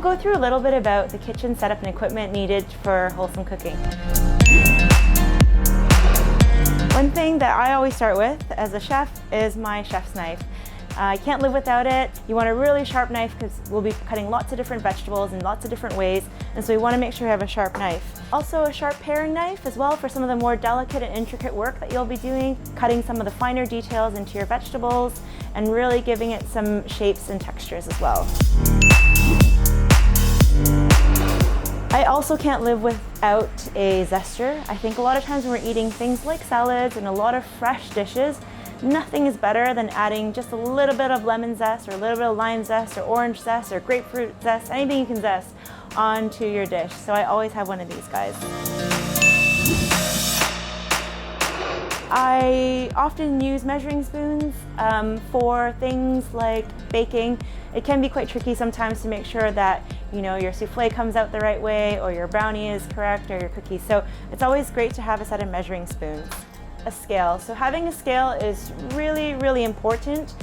go through a little bit about the kitchen setup and equipment needed for wholesome cooking. One thing that I always start with as a chef is my chef's knife. I can't live without it. You want a really sharp knife because we'll be cutting lots of different vegetables in lots of different ways, and so we want to make sure you have a sharp knife. Also a sharp paring knife as well for some of the more delicate and intricate work that you'll be doing, cutting some of the finer details into your vegetables and really giving it some shapes and textures as well. I also can't live without a zester. I think a lot of times when we're eating things like salads and a lot of fresh dishes, nothing is better than adding just a little bit of lemon zest or a little bit of lime zest or orange zest or grapefruit zest, anything you can zest onto your dish. So I always have one of these guys. I often use measuring spoons for things like baking. It can be quite tricky sometimes to make sure that your souffle comes out the right way or your brownie is correct or your cookies. So it's always great to have a set of measuring spoons. A scale. So having a scale is really, really important.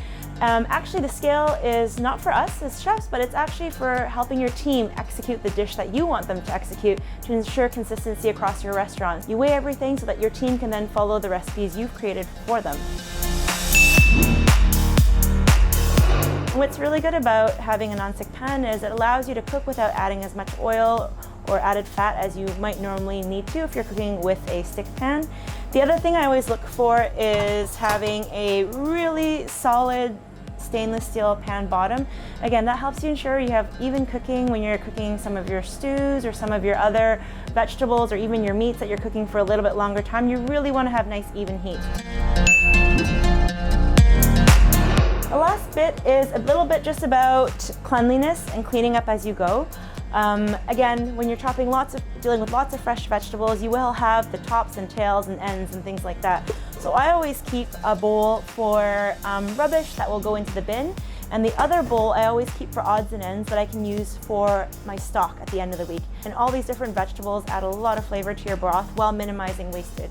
Actually, the scale is not for us as chefs, but it's actually for helping your team execute the dish that you want them to execute to ensure consistency across your restaurant. You weigh everything so that your team can then follow the recipes you've created for them. What's really good about having a non-stick pan is it allows you to cook without adding as much oil or added fat as you might normally need to if you're cooking with a stick pan. The other thing I always look for is having a really solid stainless steel pan bottom. Again, that helps you ensure you have even cooking when you're cooking some of your stews or some of your other vegetables or even your meats that you're cooking for a little bit longer time. You really want to have nice even heat. The last bit is a little bit just about cleanliness and cleaning up as you go. Again, when you're dealing with lots of fresh vegetables, you will have the tops and tails and ends and things like that. So I always keep a bowl for rubbish that will go into the bin, and the other bowl I always keep for odds and ends that I can use for my stock at the end of the week. And all these different vegetables add a lot of flavor to your broth while minimizing wastage.